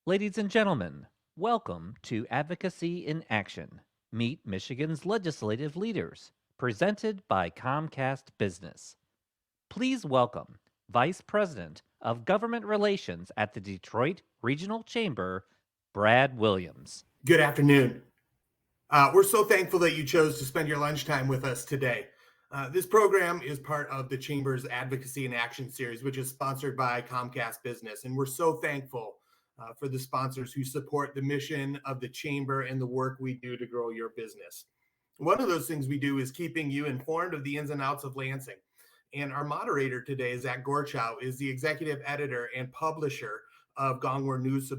Ladies and gentlemen, welcome to Advocacy in Action. Meet Michigan's legislative leaders, presented by COMCAST Business. Please welcome Vice President of Government Relations at the Detroit Regional Chamber, Brad Williams. Good afternoon. We're so thankful that you chose to spend your lunchtime with us today. This program is part of the Chamber's Advocacy in Action series, which is sponsored by Comcast Business. And we're so thankful for the sponsors who support the mission of the Chamber and the work we do to grow your business. One of those things we do is keeping you informed of the ins and outs of Lansing. And our moderator today, Zach Gorchow, is the executive editor and publisher of Gongwer News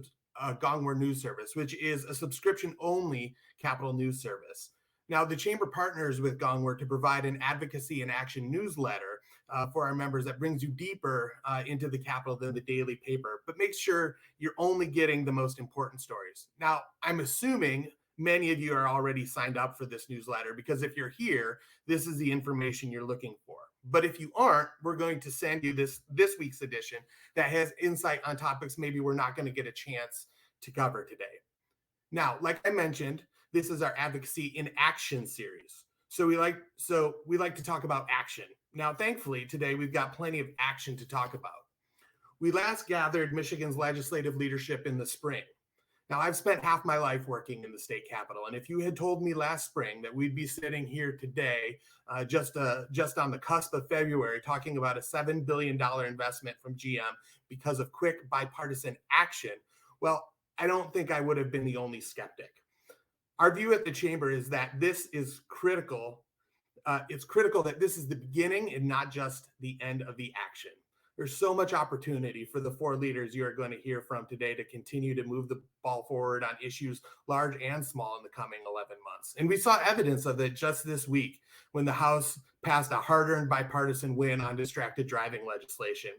Service, which is a subscription-only capital news service. Now, the Chamber partners with Gongwer to provide an advocacy and action newsletter for our members that brings you deeper into the Capitol than the daily paper, but makes sure you're only getting the most important stories. Now, I'm assuming many of you are already signed up for this newsletter because if you're here, this is the information you're looking for. But if you aren't, we're going to send you this week's edition that has insight on topics maybe we're not going to get a chance to cover today. Now, like I mentioned, this is our Advocacy in Action series. So we like to talk about action. Now, thankfully, today we've got plenty of action to talk about. We last gathered Michigan's legislative leadership in the spring. Now, I've spent half my life working in the state capitol, and if you had told me last spring that we'd be sitting here today, just on the cusp of February, talking about a $7 billion investment from GM because of quick bipartisan action, well, I don't think I would have been the only skeptic. Our view at the Chamber is that this is critical. It's critical that this is the beginning and not just the end of the action. There's so much opportunity for the four leaders you are going to hear from today to continue to move the ball forward on issues large and small in the coming 11 months. And we saw evidence of it just this week when the House passed a hard-earned bipartisan win on distracted driving legislation.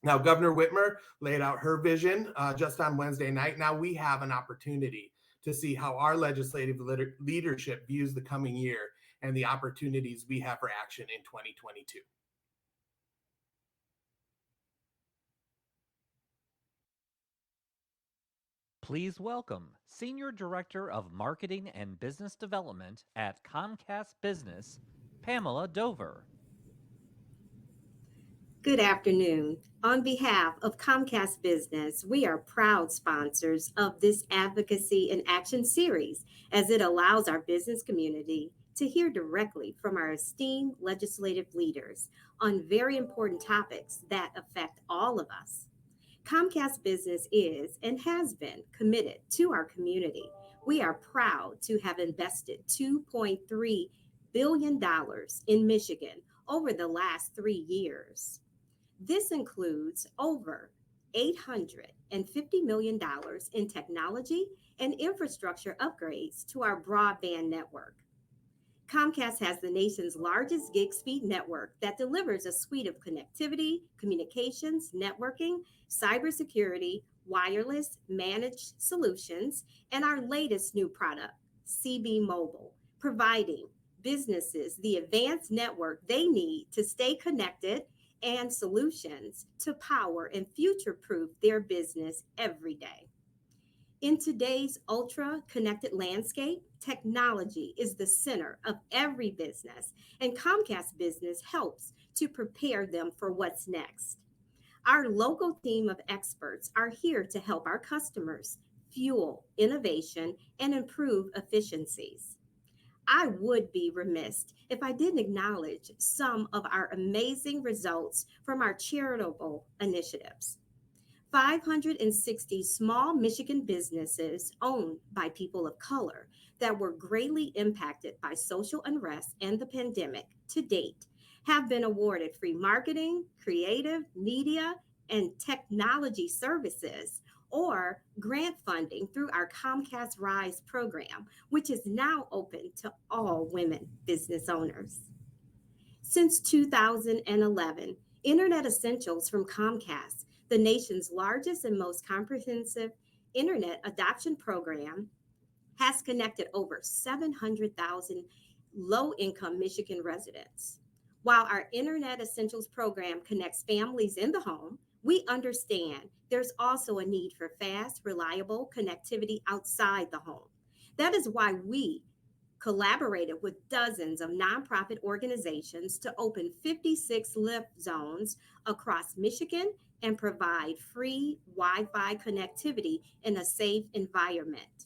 Now, Governor Whitmer laid out her vision just on Wednesday night. Now we have an opportunity to see how our legislative leadership views the coming year and the opportunities we have for action in 2022. Please welcome Senior Director of Marketing and Business Development at Comcast Business, Pamela Dover. Good afternoon. On behalf of Comcast Business, we are proud sponsors of this Advocacy in Action series as it allows our business community to hear directly from our esteemed legislative leaders on very important topics that affect all of us. Comcast Business is and has been committed to our community. We are proud to have invested $2.3 billion in Michigan over the last 3 years. This includes over $850 million in technology and infrastructure upgrades to our broadband network. Comcast has the nation's largest gig speed network that delivers a suite of connectivity, communications, networking, cybersecurity, wireless, managed solutions, and our latest new product, CB Mobile, providing businesses the advanced network they need to stay connected and solutions to power and future-proof their business every day. In today's ultra-connected landscape, technology is the center of every business, and Comcast Business helps to prepare them for what's next. Our local team of experts are here to help our customers fuel innovation and improve efficiencies. I would be remiss if I didn't acknowledge some of our amazing results from our charitable initiatives. 560 small Michigan businesses owned by people of color that were greatly impacted by social unrest and the pandemic to date have been awarded free marketing, creative, media, and technology services or grant funding through our Comcast Rise program, which is now open to all women business owners. Since 2011, Internet Essentials from Comcast, the nation's largest and most comprehensive internet adoption program, has connected over 700,000 low-income Michigan residents. While our Internet Essentials program connects families in the home We understand there's also a need for fast, reliable connectivity outside the home. That is why we collaborated with dozens of nonprofit organizations to open 56 lift zones across Michigan and provide free Wi Fi connectivity in a safe environment.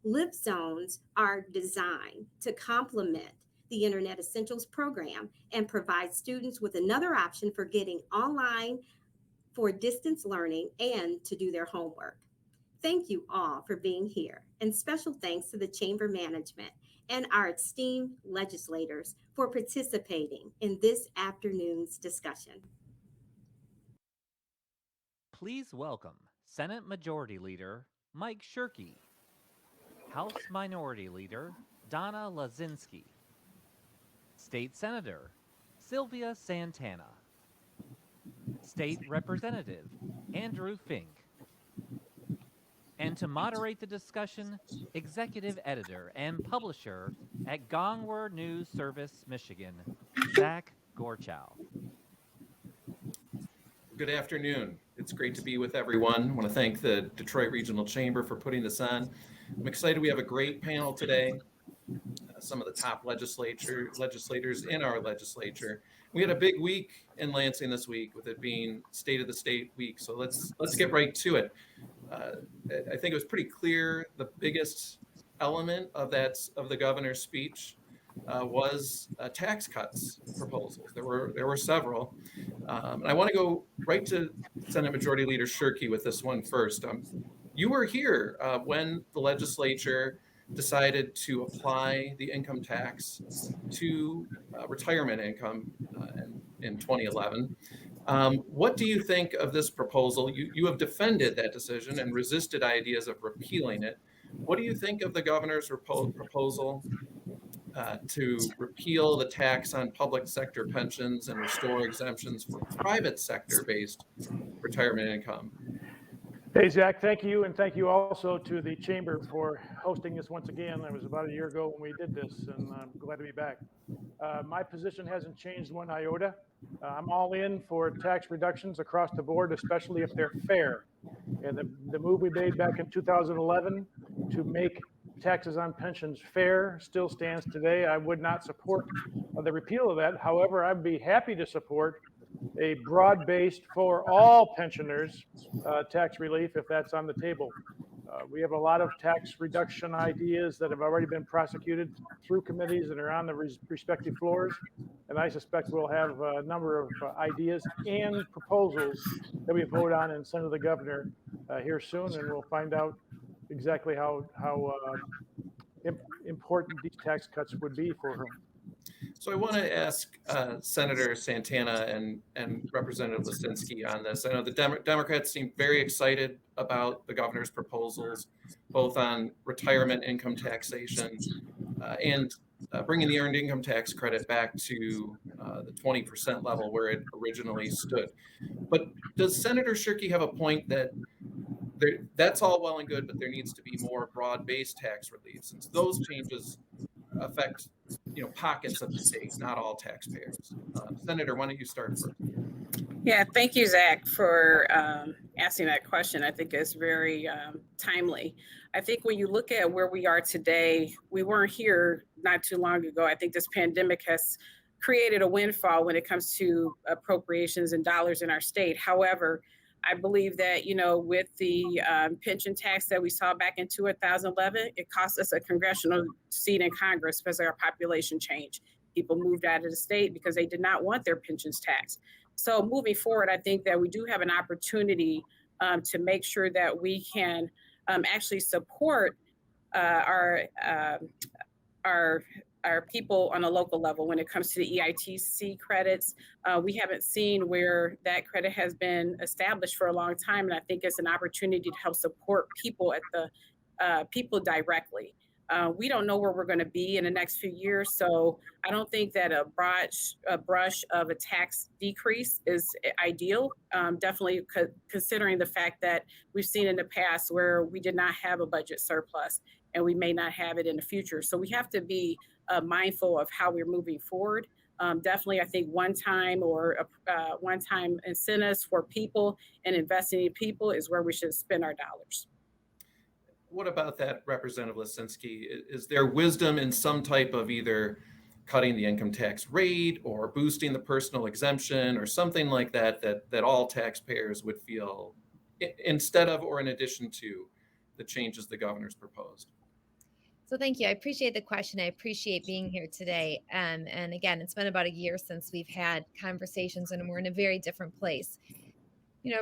Lift zones are designed to complement the Internet Essentials program and provide students with another option for getting online for distance learning and to do their homework. Thank you all for being here, and special thanks to the Chamber Management and our esteemed legislators for participating in this afternoon's discussion. Please welcome Senate Majority Leader Mike Shirkey, House Minority Leader Donna Lazinski, State Senator Sylvia Santana, State Representative Andrew Fink, and to moderate the discussion, Executive Editor and Publisher at Gongwer News Service, Michigan, Zach Gorchow. Good afternoon. It's great to be with everyone. I want to thank the Detroit Regional Chamber for putting this on. I'm excited we have a great panel today. Some of the top legislators in our legislature. We had a big week in Lansing this week with it being State of the State week. So let's get right to it. I think it was pretty clear the biggest element of the governor's speech was tax cuts proposals. There were several. And I want to go right to Senate Majority Leader Shirkey with this one first. You were here when the legislature decided to apply the income tax to retirement income in 2011. What do you think of this proposal? You have defended that decision and resisted ideas of repealing it. What do you think of the governor's proposal to repeal the tax on public sector pensions and restore exemptions for private sector-based retirement income? Hey, Zach, thank you. And thank you also to the Chamber for hosting this once again. It was about a year ago when we did this, and I'm glad to be back. My position hasn't changed one iota. I'm all in for tax reductions across the board, especially if they're fair. And the move we made back in 2011 to make taxes on pensions fair still stands today. I would not support the repeal of that. However, I'd be happy to support a broad-based for all pensioners tax relief if that's on the table. We have a lot of tax reduction ideas that have already been prosecuted through committees and are on the respective floors. And I suspect we'll have a number of ideas and proposals that we vote on and send to the governor here soon. And we'll find out exactly how important these tax cuts would be for her. So I want to ask Senator Santana and Representative Lazinski on this. I know the Democrats seem very excited about the governor's proposals, both on retirement income taxation and bringing the earned income tax credit back to the 20% level where it originally stood. But does Senator Shirkey have a point that that's all well and good, but there needs to be more broad-based tax relief, since those changes affect pockets of the state, not all taxpayers? Senator, why don't you start first? Yeah, thank you, Zach, for asking that question. I think it's very timely. I think when you look at where we are today, we weren't here not too long ago. I think this pandemic has created a windfall when it comes to appropriations and dollars in our state. However, I believe that, with the pension tax that we saw back in 2011, it cost us a congressional seat in Congress because of our population change. People moved out of the state because they did not want their pensions taxed. So moving forward, I think that we do have an opportunity to make sure that we can actually support our people on a local level when it comes to the EITC credits. We haven't seen where that credit has been established for a long time, and I think it's an opportunity to help support people at the people directly. We don't know where we're going to be in the next few years, so I don't think that a brush of a tax decrease is ideal. Definitely considering the fact that we've seen in the past where we did not have a budget surplus, and we may not have it in the future. So we have to be mindful of how we're moving forward. Definitely, I think one-time incentives for people and investing in people is where we should spend our dollars. What about that, Representative Lisinski? Is there wisdom in some type of either cutting the income tax rate or boosting the personal exemption or something like that, that all taxpayers would feel instead of or in addition to the changes the governor's proposed? So thank you. I appreciate the question. I appreciate being here today. And again, it's been about a year since we've had conversations, and we're in a very different place.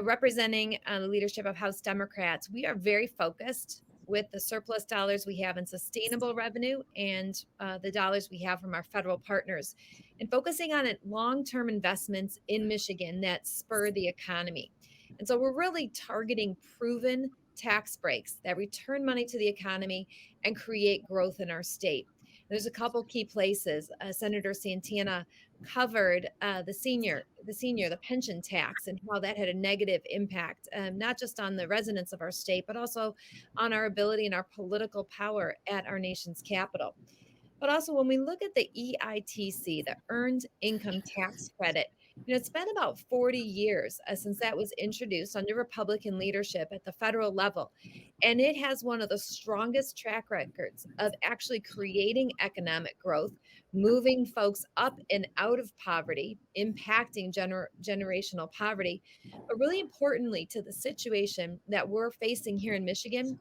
Representing the leadership of House Democrats, we are very focused with the surplus dollars we have in sustainable revenue and the dollars we have from our federal partners, and focusing on long-term investments in Michigan that spur the economy. And so we're really targeting proven tax breaks that return money to the economy and create growth in our state. There's a couple key places. Senator Santana covered the pension tax, and how that had a negative impact, not just on the residents of our state, but also on our ability and our political power at our nation's capital. But also, when we look at the EITC, the Earned Income Tax Credit, it's been about 40 years since that was introduced under Republican leadership at the federal level. And it has one of the strongest track records of actually creating economic growth, moving folks up and out of poverty, impacting generational poverty. But really importantly, to the situation that we're facing here in Michigan,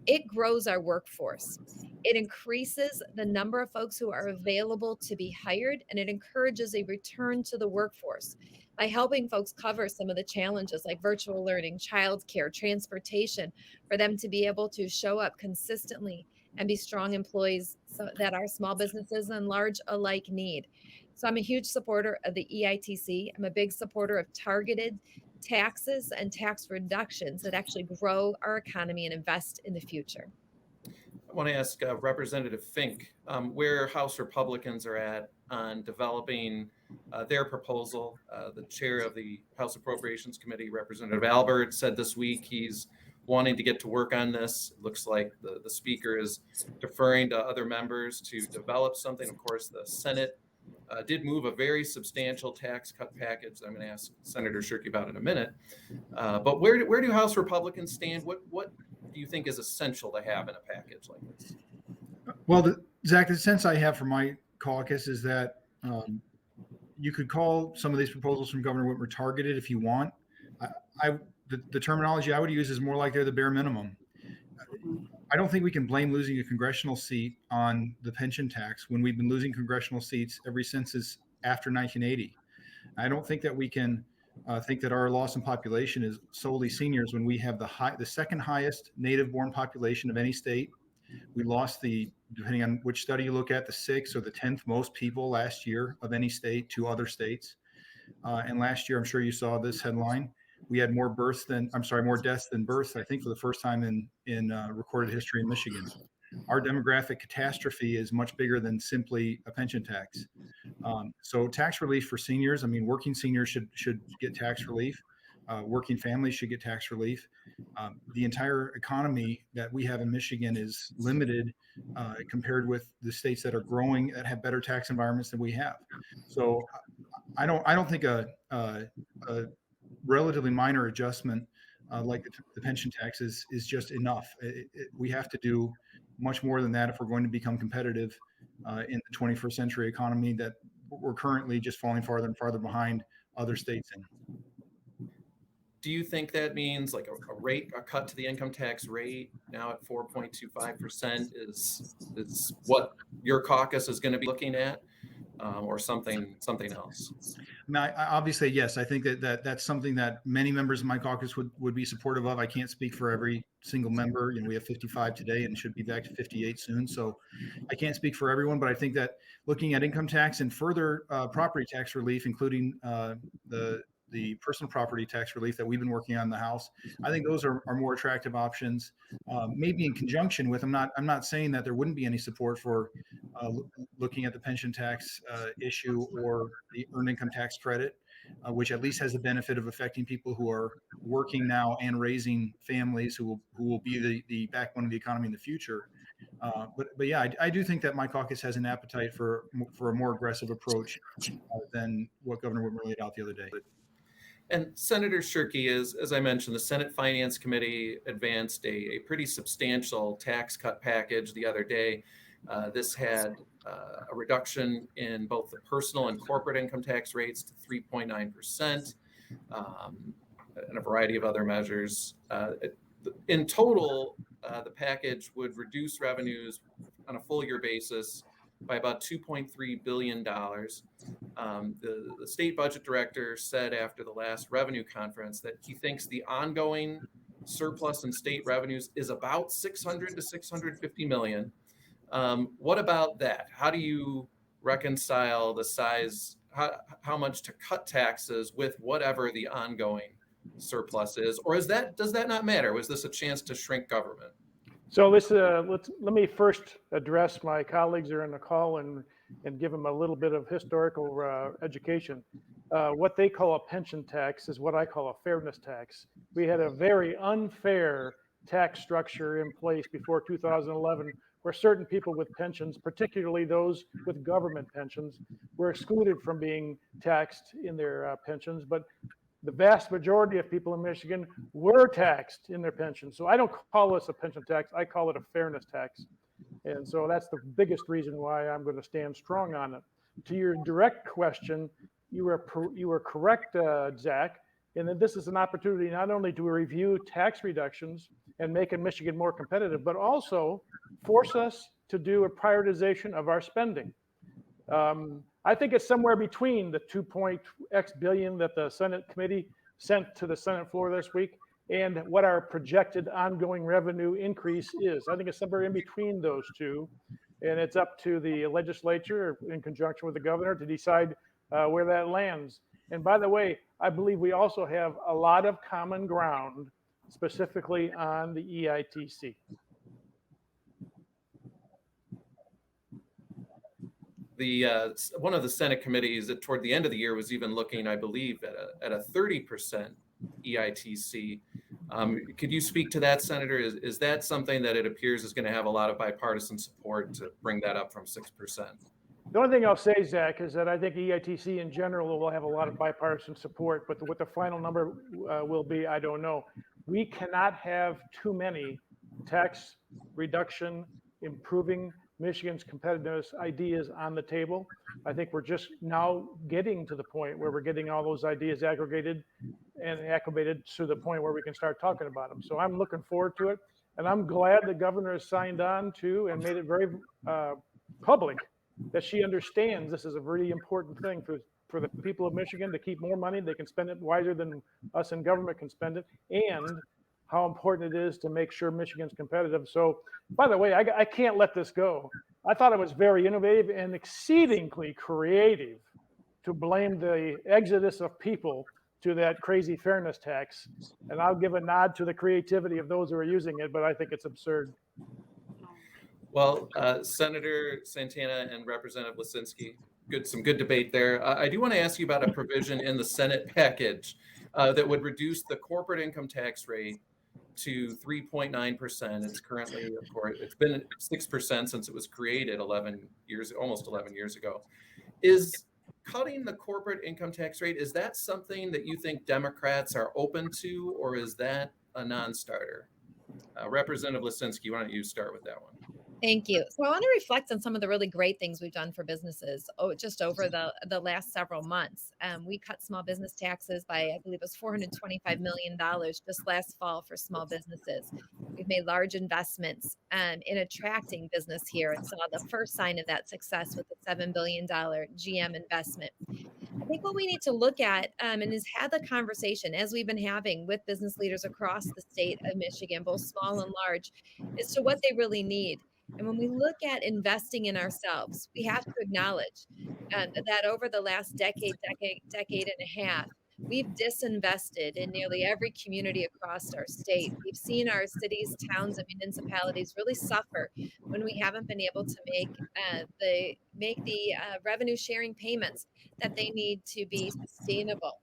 it grows our workforce. It increases the number of folks who are available to be hired, and it encourages a return to the workforce by helping folks cover some of the challenges like virtual learning, childcare, transportation, for them to be able to show up consistently and be strong employees that our small businesses and large alike need. So I'm a huge supporter of the EITC. I'm a big supporter of targeted taxes and tax reductions that actually grow our economy and invest in the future. I want to ask Representative Fink where House Republicans are at on developing their proposal. The chair of the House Appropriations Committee, Representative Albert, said this week he's wanting to get to work on this. It looks like the speaker is deferring to other members to develop something. Of course, the Senate did move a very substantial tax cut package. I'm going to ask Senator Shirkey about in a minute. But where do House Republicans stand? What do you think is essential to have in a package like this? Well, Zach, the sense I have from my caucus is that you could call some of these proposals from Governor Whitmer targeted if you want. The terminology I would use is more like they're the bare minimum. I don't think we can blame losing a congressional seat on the pension tax when we've been losing congressional seats ever since after 1980. I don't think that we can think that our loss in population is solely seniors when we have the second highest native-born population of any state. We lost depending on which study you look at, the 6th or the 10th most people last year of any state to other states. And last year, I'm sure you saw this headline, we had more deaths than births, I think, for the first time in recorded history in Michigan. Our demographic catastrophe is much bigger than simply a pension tax. So tax relief for seniors, I mean, working seniors should get tax relief. Working families should get tax relief. The entire economy that we have in Michigan is limited compared with the states that are growing, that have better tax environments than we have. So I don't think a relatively minor adjustment like the pension tax is just enough. We have to do much more than that if we're going to become competitive in the 21st century economy that we're currently just falling farther and farther behind other states in. Do you think that means like a cut to the income tax rate now at 4.25% is what your caucus is going to be looking at, or something else? I mean, obviously, yes. I think that's something that many members of my caucus would be supportive of. I can't speak for every single member. We have 55 today and should be back to 58 soon. So I can't speak for everyone, but I think that looking at income tax and further property tax relief, including the personal property tax relief that we've been working on in the House, I think those are more attractive options. Maybe in conjunction with, I'm not saying that there wouldn't be any support for looking at the pension tax issue or the earned income tax credit, which at least has the benefit of affecting people who are working now and raising families who will be the backbone of the economy in the future. But yeah, I do think that my caucus has an appetite for a more aggressive approach than what Governor Whitmer laid out the other day. And Senator Shirkey is, as I mentioned, the Senate Finance Committee advanced a pretty substantial tax cut package the other day. This had a reduction in both the personal and corporate income tax rates to 3.9%, and a variety of other measures. In total, the package would reduce revenues on a full year basis by about $2.3 billion. The state budget director said after the last revenue conference that he thinks the ongoing surplus in state revenues is about 600 to 650 million. What about that? How do you reconcile the size, how much to cut taxes with whatever the ongoing surplus is? Or does that not matter? Was this a chance to shrink government? So let me first address my colleagues that are on the call and give them a little bit of historical education. What they call a pension tax is what I call a fairness tax. We had a very unfair tax structure in place before 2011, where certain people with pensions, particularly those with government pensions, were excluded from being taxed in their pensions. But the vast majority of people in Michigan were taxed in their pensions. So I don't call this a pension tax, I call it a fairness tax. And so that's the biggest reason why I'm going to stand strong on it. To your direct question, you were correct, Zach, in that this is an opportunity not only to review tax reductions and making Michigan more competitive, but also force us to do a prioritization of our spending. I think it's somewhere between the 2.x billion that the Senate committee sent to the Senate floor this week and what our projected ongoing revenue increase is. I think it's somewhere in between those two. And it's up to the legislature in conjunction with the governor to decide where that lands. And by the way, I believe we also have a lot of common ground, specifically on the EITC. One of the Senate committees that toward the end of the year was even looking, I believe, at a 30% EITC. Could you speak to that, Senator? Is that something that it appears is going to have a lot of bipartisan support to bring that up from 6%? The only thing I'll say, Zach, is that I think EITC in general will have a lot of bipartisan support, but what the final number will be, I don't know. We cannot have too many tax reduction, improving Michigan's competitiveness ideas on the table. I think we're just now getting to the point where we're getting all those ideas aggregated and acclimated to the point where we can start talking about them. So I'm looking forward to it. And I'm glad the governor has signed on to and made it very public that she understands this is a very important thing for the people of Michigan to keep more money. They can spend it wiser than us in government can spend it, and how important it is to make sure Michigan's competitive. So, by the way, I can't let this go. I thought it was very innovative and exceedingly creative to blame the exodus of people to that crazy fairness tax. And I'll give a nod to the creativity of those who are using it, but I think it's absurd. Well, Senator Santana and Representative Lisinski, some good debate there. I do want to ask you about a provision in the Senate package that would reduce the corporate income tax rate to 3.9%. It's currently, of course, it's been 6% since it was created almost 11 years ago. Is cutting the corporate income tax rate, is that something that you think Democrats are open to, or is that a non-starter? Representative Lisinski, why don't you start with that one? Thank you. So I want to reflect on some of the really great things we've done for businesses just over the last several months. We cut small business taxes by, I believe it was $425 million just last fall for small businesses. We've made large investments in attracting business here and saw the first sign of that success with the $7 billion GM investment. I think what we need to look at and is have the conversation, as we've been having with business leaders across the state of Michigan, both small and large, as to what they really need. And when we look at investing in ourselves, we have to acknowledge that over the last decade and a half, we've disinvested in nearly every community across our state. We've seen our cities, towns, and municipalities really suffer when we haven't been able to make the revenue sharing payments that they need to be sustainable.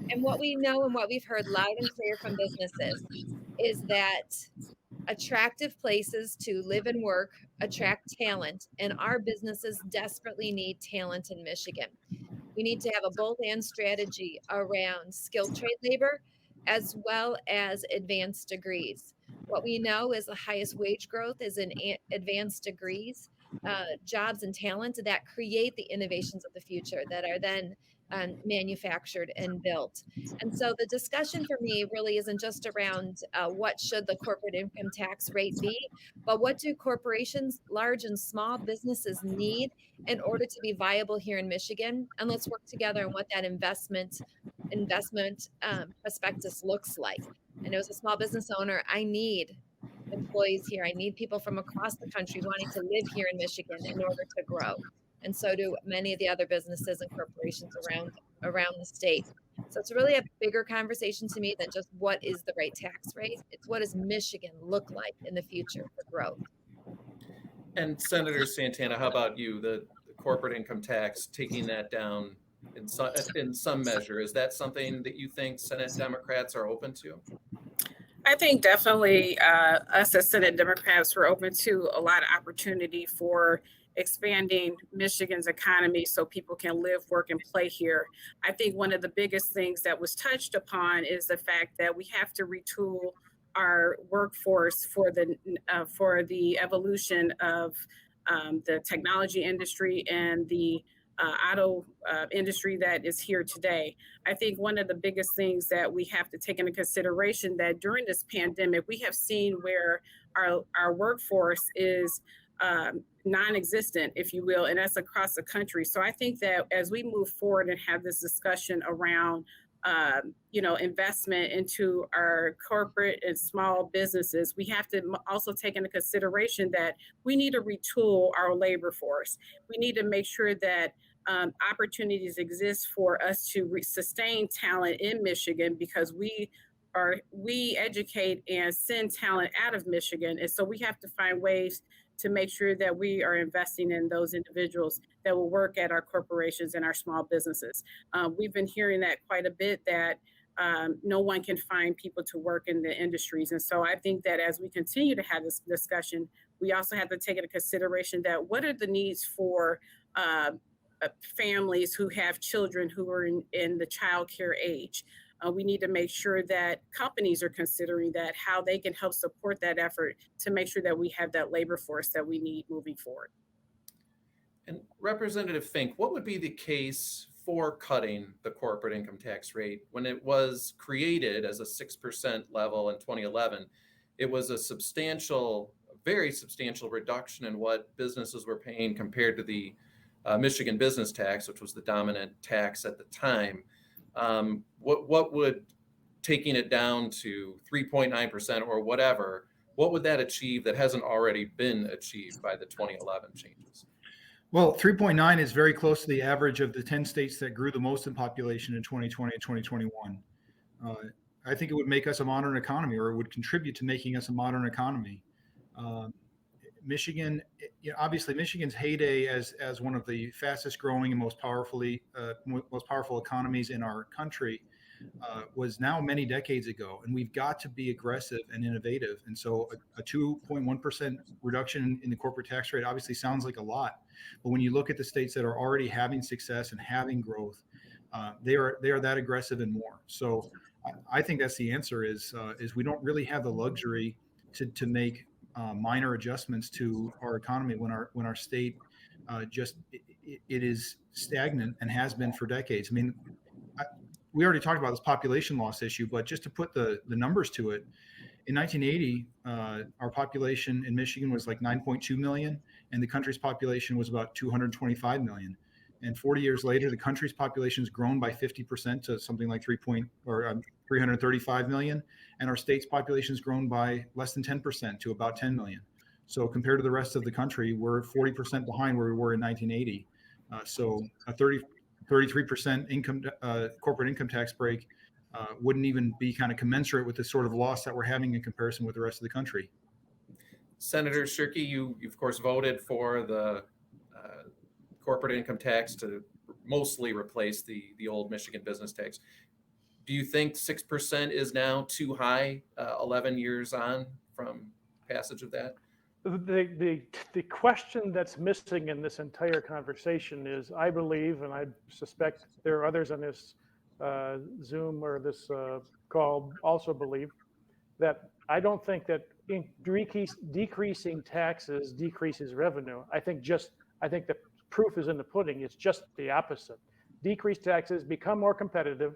And what we know and what we've heard loud and clear from businesses is that attractive places to live and work, attract talent, and our businesses desperately need talent in Michigan. We need to have a both and strategy around skilled trade labor as well as advanced degrees. What we know is the highest wage growth is in advanced degrees, jobs and talent that create the innovations of the future that are then manufactured and built. And so the discussion for me really isn't just around what should the corporate income tax rate be, but what do corporations, large and small businesses need in order to be viable here in Michigan? And let's work together on what that investment prospectus looks like. And as a small business owner, I need employees here. I need people from across the country wanting to live here in Michigan in order to grow. And so do many of the other businesses and corporations around the state. So it's really a bigger conversation to me than just what is the right tax rate. It's what does Michigan look like in the future for growth. And Senator Santana, how about you? The corporate income tax, taking that down in some measure, is that something that you think Senate Democrats are open to? I think definitely us as Senate Democrats were open to a lot of opportunity for expanding Michigan's economy so people can live, work, and play here. I think one of the biggest things that was touched upon is the fact that we have to retool our workforce for the evolution of the technology industry and the auto industry that is here today. I think one of the biggest things that we have to take into consideration that during this pandemic, we have seen where our workforce is non-existent, if you will, and that's across the country. So I think that as we move forward and have this discussion around investment into our corporate and small businesses, we have to also take into consideration that we need to retool our labor force. We need to make sure that opportunities exist for us to sustain talent in Michigan, because we educate and send talent out of Michigan. And so we have to find ways to make sure that we are investing in those individuals that will work at our corporations and our small businesses. We've been hearing that quite a bit, that no one can find people to work in the industries. And so I think that as we continue to have this discussion, we also have to take into consideration that what are the needs for families who have children who are in the child care age. We need to make sure that companies are considering that, how they can help support that effort to make sure that we have that labor force that we need moving forward. And Representative Fink, what would be the case for cutting the corporate income tax rate? When it was created as a 6% level in 2011, it was a very substantial reduction in what businesses were paying compared to the Michigan business tax, which was the dominant tax at the time. What would taking it down to 3.9% or whatever, what would that achieve that hasn't already been achieved by the 2011 changes? Well, 3.9 is very close to the average of the 10 states that grew the most in population in 2020 and 2021. I think it would make us a modern economy, or it would contribute to making us a modern economy. Michigan, obviously, Michigan's heyday as one of the fastest growing and most powerful economies in our country was now many decades ago, and we've got to be aggressive and innovative. And so, a 2.1% reduction in the corporate tax rate obviously sounds like a lot, but when you look at the states that are already having success and having growth, they are that aggressive and more. So, I think that's the answer. Is we don't really have the luxury to make minor adjustments to our economy when our state it is stagnant and has been for decades. I mean, we already talked about this population loss issue, but just to put the numbers to it, in 1980, our population in Michigan was like 9.2 million, and the country's population was about 225 million. And 40 years later, the country's population has grown by 50% to something like 335 million, and our state's population has grown by less than 10% to about 10 million. So compared to the rest of the country, we're 40% behind where we were in 1980. So a 33% corporate income tax break wouldn't even be kind of commensurate with the sort of loss that we're having in comparison with the rest of the country. Senator Shirkey, you of course voted for the corporate income tax to mostly replace the old Michigan business tax. Do you think 6% is now too high 11 years on from passage of that? The question that's missing in this entire conversation is, I believe, and I suspect there are others on this Zoom or this call also believe, that I don't think that decreasing taxes decreases revenue. I think the proof is in the pudding. It's just the opposite. Decrease taxes, become more competitive,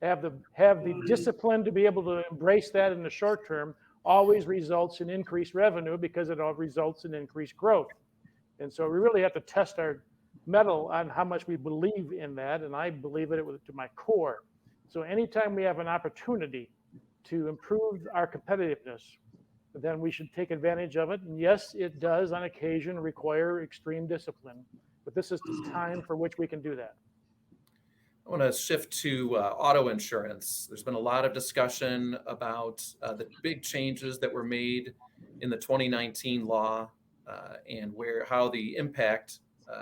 have the discipline to be able to embrace that in the short term, always results in increased revenue because it all results in increased growth. And so we really have to test our mettle on how much we believe in that, and I believe it to my core. So anytime we have an opportunity to improve our competitiveness, then we should take advantage of it. And yes, it does on occasion require extreme discipline, but this is the time for which we can do that. I want to shift to auto insurance. There's been a lot of discussion about the big changes that were made in the 2019 law and how the impact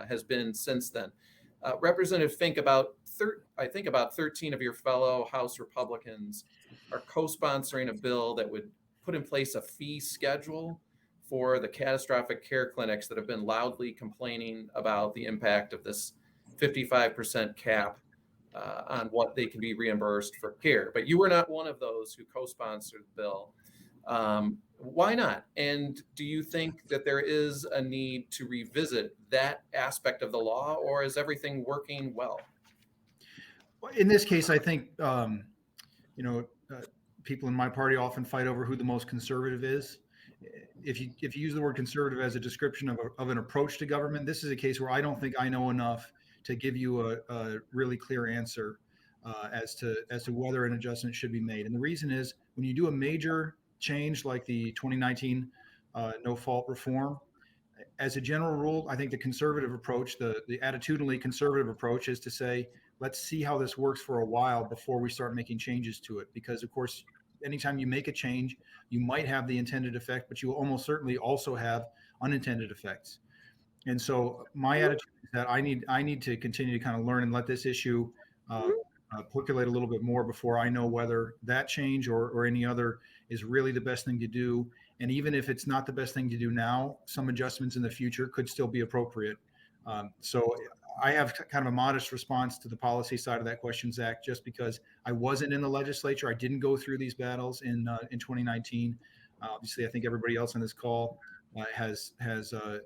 has been since then. Representative Fink, I think about 13 of your fellow House Republicans are co-sponsoring a bill that would put in place a fee schedule for the catastrophic care clinics that have been loudly complaining about the impact of this 55% cap on what they can be reimbursed for care. But you were not one of those who co-sponsored the bill. Why not? And do you think that there is a need to revisit that aspect of the law, or is everything working well? In this case, I think, people in my party often fight over who the most conservative is. If you use the word conservative as a description of an approach to government, this is a case where I don't think I know enough to give you a really clear answer as to whether an adjustment should be made. And the reason is, when you do a major change like the 2019 no-fault reform, as a general rule, I think the conservative approach, the attitudinally conservative approach, is to say, let's see how this works for a while before we start making changes to it. Because, of course, anytime you make a change, you might have the intended effect, but you will almost certainly also have unintended effects. And so my attitude is that I need to continue to kind of learn and let this issue percolate a little bit more before I know whether that change or any other is really the best thing to do. And even if it's not the best thing to do now, some adjustments in the future could still be appropriate. So I have kind of a modest response to the policy side of that question, Zach, just because I wasn't in the legislature. I didn't go through these battles in 2019. Obviously, I think everybody else on this call has a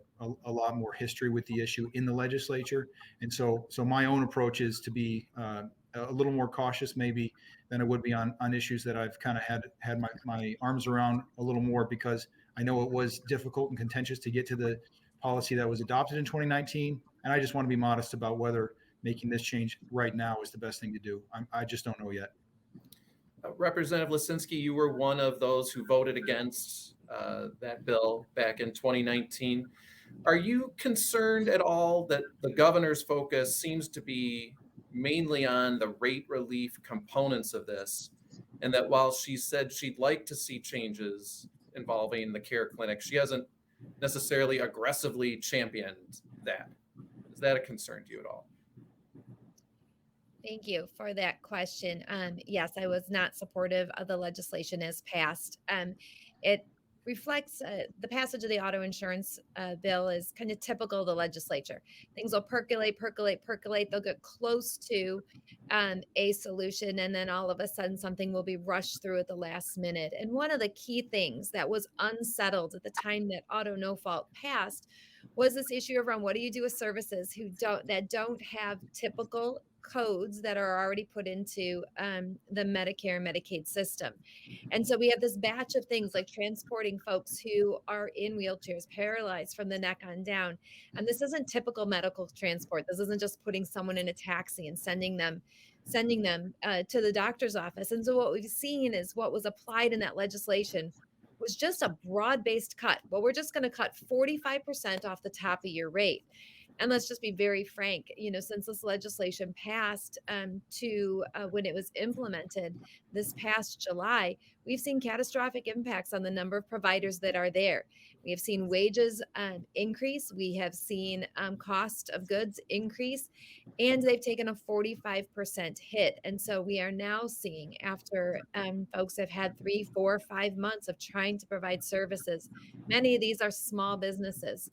lot more history with the issue in the legislature. And so my own approach is to be a little more cautious maybe than I would be on issues that I've kind of had my arms around a little more, because I know it was difficult and contentious to get to the policy that was adopted in 2019. And I just want to be modest about whether making this change right now is the best thing to do. I just don't know yet. Representative Lisinski, you were one of those who voted against that bill back in 2019. Are you concerned at all that the governor's focus seems to be mainly on the rate relief components of this, and that while she said she'd like to see changes involving the care clinic, she hasn't necessarily aggressively championed that? Is that a concern to you at all? Thank you for that question. Yes, I was not supportive of the legislation as passed. It reflects the passage of the auto insurance bill is kind of typical of the legislature. Things will percolate. They'll get close to a solution, and then all of a sudden something will be rushed through at the last minute. And one of the key things that was unsettled at the time that auto no fault passed was this issue around, what do you do with services that don't have typical codes that are already put into the Medicare and Medicaid system. And so we have this batch of things like transporting folks who are in wheelchairs, paralyzed from the neck on down. And this isn't typical medical transport. This isn't just putting someone in a taxi and sending them to the doctor's office. And so what we've seen is what was applied in that legislation was just a broad-based cut. Well, we're just going to cut 45% off the top of your rate. And let's just be very frank, since this legislation passed to when it was implemented this past July, we've seen catastrophic impacts on the number of providers that are there. We have seen wages increase. We have seen cost of goods increase, and they've taken a 45% hit. And so we are now seeing, after folks have had 3, 4, 5 months of trying to provide services, many of these are small businesses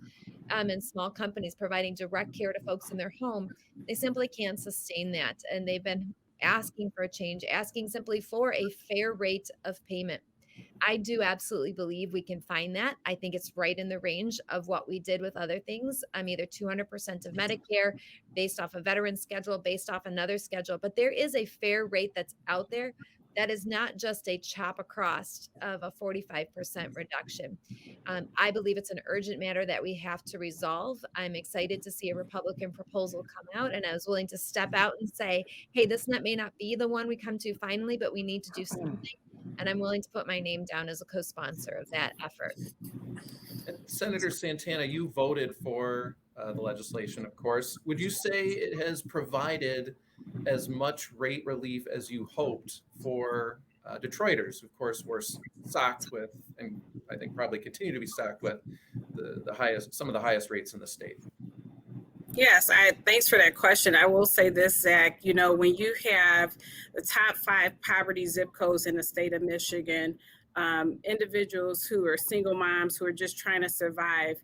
and small companies providing direct care to folks in their home. They simply can't sustain that. And they've been asking for a change, asking simply for a fair rate of payment. I do absolutely believe we can find that. I think it's right in the range of what we did with other things. Either 200% of Medicare based off a veteran schedule, based off another schedule. But there is a fair rate that's out there that is not just a chop across of a 45% reduction. I believe it's an urgent matter that we have to resolve. I'm excited to see a Republican proposal come out, and I was willing to step out and say, hey, this may not be the one we come to finally, but we need to do something. And I'm willing to put my name down as a co-sponsor of that effort. And Senator Santana, you voted for the legislation, of course. Would you say it has provided as much rate relief as you hoped for Detroiters? Of course, we're stocked with, and I think probably continue to be stocked with, some of the highest rates in the state. Yes, thanks for that question. I will say this, Zach, when you have the top 5 poverty zip codes in the state of Michigan, individuals who are single moms who are just trying to survive,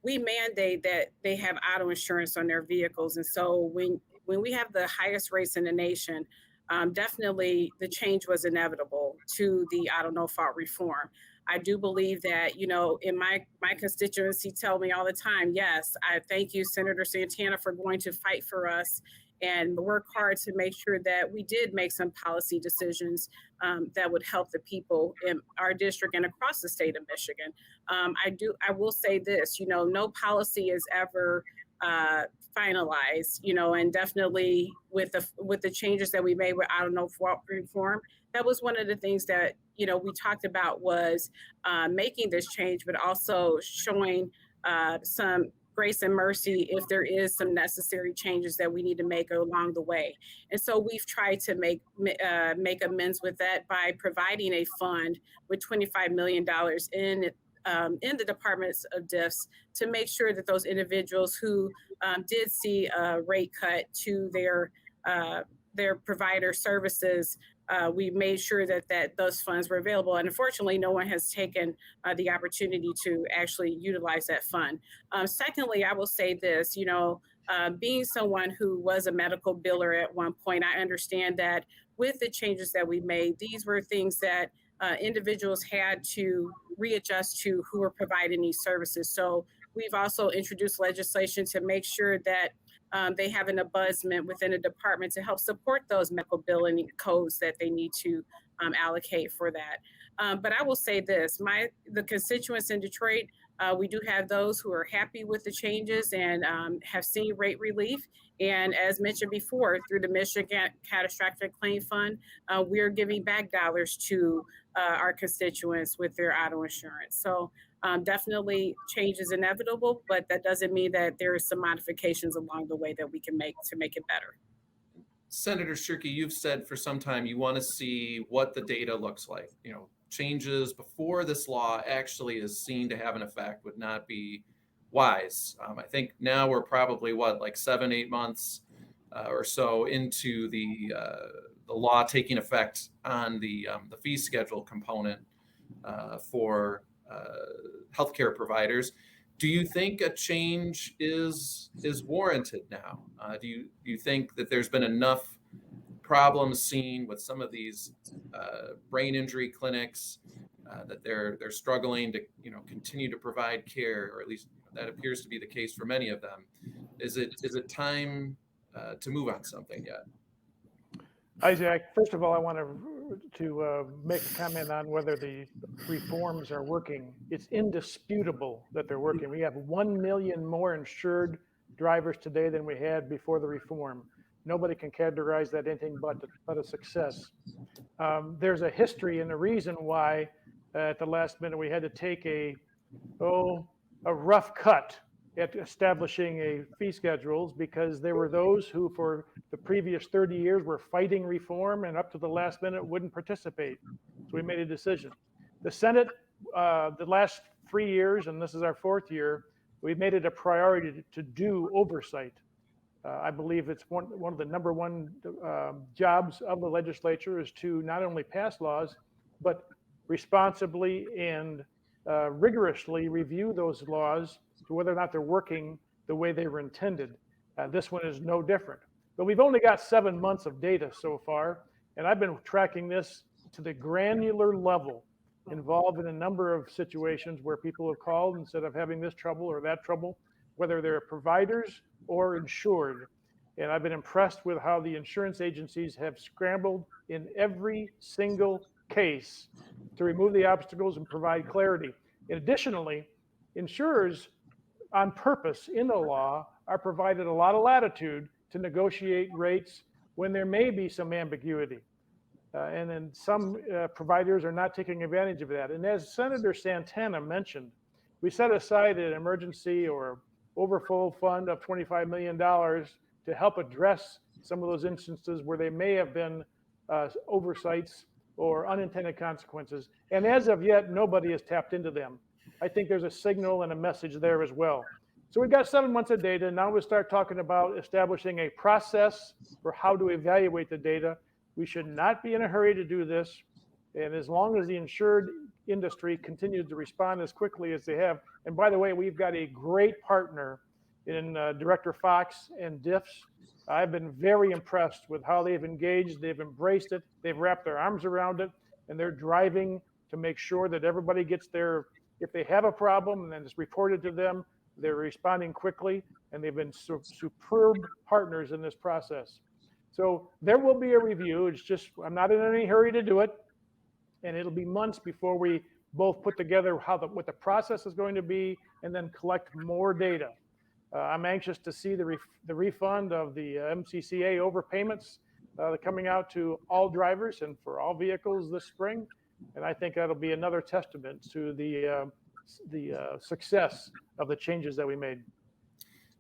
we mandate that they have auto insurance on their vehicles. And so when we have the highest rates in the nation, definitely the change was inevitable to the auto no fault reform. I do believe that, in my constituency tell me all the time, yes, I thank you, Senator Santana, for going to fight for us and work hard to make sure that we did make some policy decisions that would help the people in our district and across the state of Michigan. I will say this, no policy is ever finalized, and definitely with the changes that we made with auto no fault reform, that was one of the things that we talked about was making this change, but also showing some grace and mercy if there is some necessary changes that we need to make along the way. And so we've tried to make amends with that by providing a fund with $25 million in the departments of DIFs to make sure that those individuals who did see a rate cut to their provider services, we made sure that those funds were available. And unfortunately, no one has taken the opportunity to actually utilize that fund. Secondly, I will say this, being someone who was a medical biller at one point, I understand that with the changes that we made, these were things that individuals had to readjust to who were providing these services. So we've also introduced legislation to make sure that they have an ombudsman within a department to help support those medical billing codes that they need to allocate for that. But I will say this, the constituents in Detroit, we do have those who are happy with the changes and have seen rate relief. And as mentioned before, through the Michigan Catastrophic Claim Fund, we're giving back dollars to our constituents with their auto insurance. So definitely change is inevitable, but that doesn't mean that there are some modifications along the way that we can make to make it better. Senator Shirkey, you've said for some time you want to see what the data looks like. Changes before this law actually is seen to have an effect would not be wise. I think now we're probably 7-8 months or so into the law taking effect on the fee schedule component for healthcare providers. Do you think a change is warranted now? Do you think that there's been enough problems seen with some of these brain injury clinics that they're struggling to continue to provide care, or at least that appears to be the case for many of them? Is it time to move on something yet? Isaac, first of all, I want to make a comment on whether the reforms are working. It's indisputable that they're working. We have 1 million more insured drivers today than we had before the reform. Nobody can categorize that anything but a success. There's a history and a reason why at the last minute we had to take a rough cut at establishing a fee schedules because there were those who for the previous 30 years were fighting reform and up to the last minute wouldn't participate. So we made a decision. The Senate, the last 3 years, and this is our 4th year, we've made it a priority to do oversight. I believe it's one of the number one jobs of the legislature is to not only pass laws, but responsibly and rigorously review those laws to whether or not they're working the way they were intended. This one is no different. But we've only got 7 months of data so far, and I've been tracking this to the granular level, involved in a number of situations where people have called instead of having this trouble or that trouble, whether they're providers or insured. And I've been impressed with how the insurance agencies have scrambled in every single case to remove the obstacles and provide clarity. And additionally, insurers on purpose in the law are provided a lot of latitude to negotiate rates when there may be some ambiguity. And then some providers are not taking advantage of that. And as Senator Santana mentioned, we set aside an emergency or overflow fund of $25 million to help address some of those instances where they may have been oversights or unintended consequences. And as of yet, nobody has tapped into them. I think there's a signal and a message there as well. So we've got 7 months of data. Now we'll start talking about establishing a process for how to evaluate the data. We should not be in a hurry to do this. And as long as the insured industry continues to respond as quickly as they have, and by the way, we've got a great partner in Director Fox and DIFS. I've been very impressed with how they've engaged, they've embraced it, they've wrapped their arms around it, and they're driving to make sure that everybody gets their, if they have a problem and then it's reported to them, they're responding quickly, and they've been superb partners in this process. So there will be a review. It's just, I'm not in any hurry to do it. And it'll be months before we both put together what the process is going to be and then collect more data. I'm anxious to see the refund of the MCCA overpayments coming out to all drivers and for all vehicles this spring. And I think that'll be another testament to the success of the changes that we made.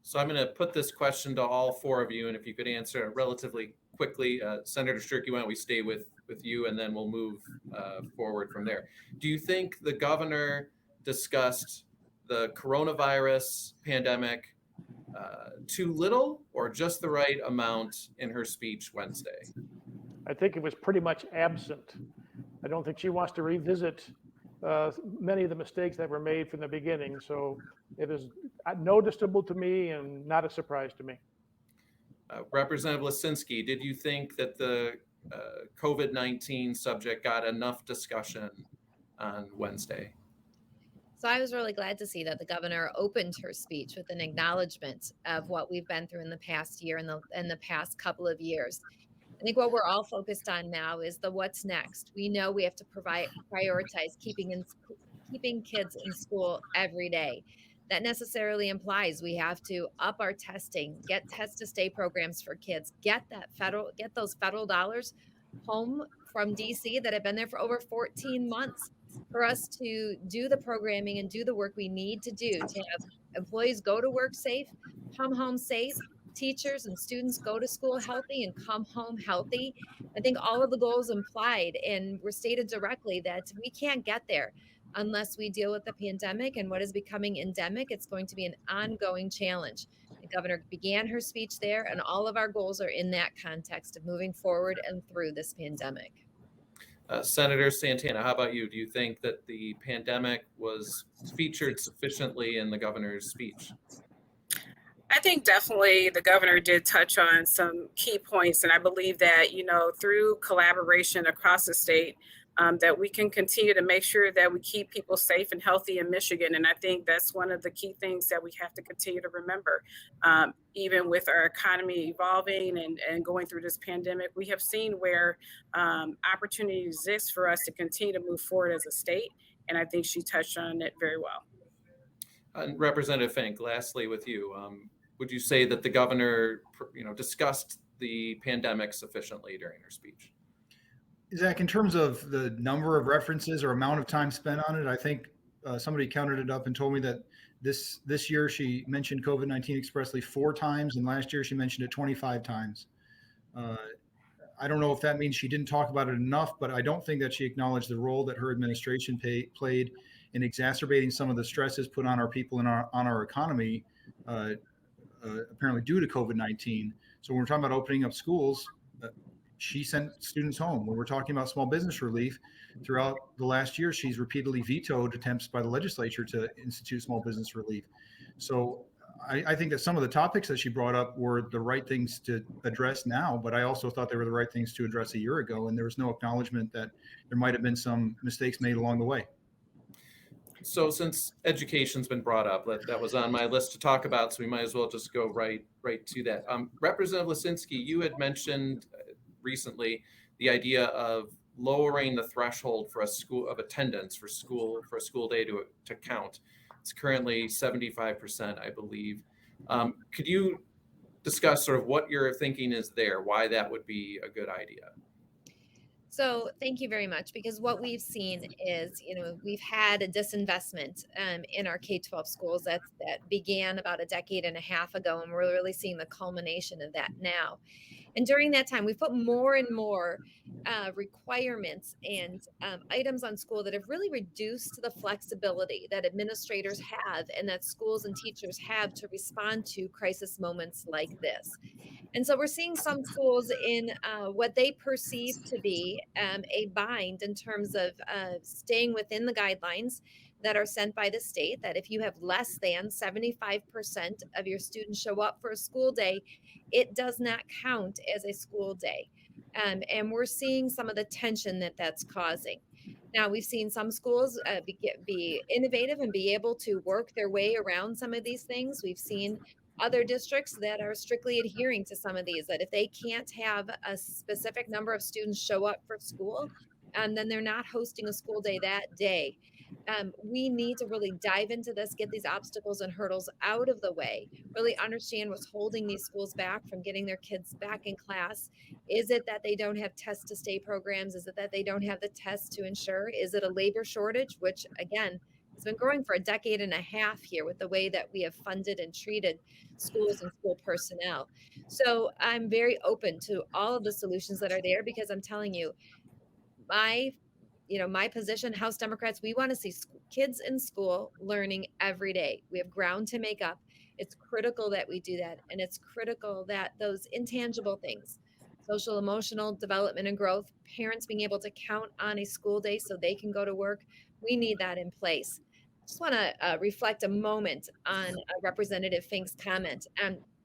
So I'm going to put this question to all 4 of you, and if you could answer it relatively quickly. Senator Strickey, why don't we stay with you, and then we'll move forward from there. Do you think the governor discussed the coronavirus pandemic too little or just the right amount in her speech Wednesday? I think it was pretty much absent. I don't think she wants to revisit many of the mistakes that were made from the beginning. So it is noticeable to me and not a surprise to me. Representative Lisinski, did you think that the COVID-19 subject got enough discussion on Wednesday? So I was really glad to see that the governor opened her speech with an acknowledgement of what we've been through in the past year and the past couple of years. I think what we're all focused on now is the what's next. We know we have to prioritize keeping kids in school every day. That necessarily implies we have to up our testing, get test to stay programs for kids, get those federal dollars home from DC that have been there for over 14 months for us to do the programming and do the work we need to do to have employees go to work safe, come home safe, teachers and students go to school healthy and come home healthy. I think all of the goals implied and were stated directly that we can't get there unless we deal with the pandemic and what is becoming endemic. It's going to be an ongoing challenge. The governor began her speech there, and all of our goals are in that context of moving forward and through this pandemic. Senator Santana, how about you? Do you think that the pandemic was featured sufficiently in the governor's speech? I think definitely the governor did touch on some key points. And I believe that, through collaboration across the state, that we can continue to make sure that we keep people safe and healthy in Michigan. And I think that's one of the key things that we have to continue to remember. Even with our economy evolving and going through this pandemic, we have seen where opportunity exists for us to continue to move forward as a state. And I think she touched on it very well. Representative Fink, lastly with you, would you say that the governor, discussed the pandemic sufficiently during her speech? Zach, in terms of the number of references or amount of time spent on it, I think somebody counted it up and told me that this year she mentioned COVID-19 expressly 4 times, and last year she mentioned it 25 times. I don't know if that means she didn't talk about it enough, but I don't think that she acknowledged the role that her administration played in exacerbating some of the stresses put on our people and on our economy, apparently due to COVID-19. So when we're talking about opening up schools, she sent students home. When we're talking about small business relief, throughout the last year, she's repeatedly vetoed attempts by the legislature to institute small business relief. So I think that some of the topics that she brought up were the right things to address now, but I also thought they were the right things to address a year ago. And there was no acknowledgement that there might have been some mistakes made along the way. So since education's been brought up, that was on my list to talk about, so we might as well just go right to that. Representative Lisinski, you had mentioned recently the idea of lowering the threshold for a school of attendance for a school day to count. It's currently 75%, I believe. Could you discuss sort of what your thinking is there, why that would be a good idea? So thank you very much, because what we've seen is, we've had a disinvestment in our K-12 schools that began about a decade and a half ago, and we're really seeing the culmination of that now. And during that time, we've put more and more requirements and items on school that have really reduced the flexibility that administrators have and that schools and teachers have to respond to crisis moments like this. And so we're seeing some schools in what they perceive to be a bind in terms of staying within the guidelines that are sent by the state, that if you have less than 75% of your students show up for a school day, it does not count as a school day. And we're seeing some of the tension that that's causing. Now, we've seen some schools be innovative and be able to work their way around some of these things. We've seen other districts that are strictly adhering to some of these, that if they can't have a specific number of students show up for school, then they're not hosting a school day that day. We need to really dive into this, get these obstacles and hurdles out of the way, really understand what's holding these schools back from getting their kids back in class. Is it that they don't have test to stay programs? Is it that they don't have the tests to ensure? Is it a labor shortage, which again, has been growing for a decade and a half here with the way that we have funded and treated schools and school personnel. So I'm very open to all of the solutions that are there, because I'm telling you, my position, House Democrats, we want to see kids in school learning every day. We have ground to make up. It's critical that we do that. And it's critical that those intangible things, social, emotional development and growth, parents being able to count on a school day so they can go to work, we need that in place. I just want to reflect a moment on Representative Fink's comment.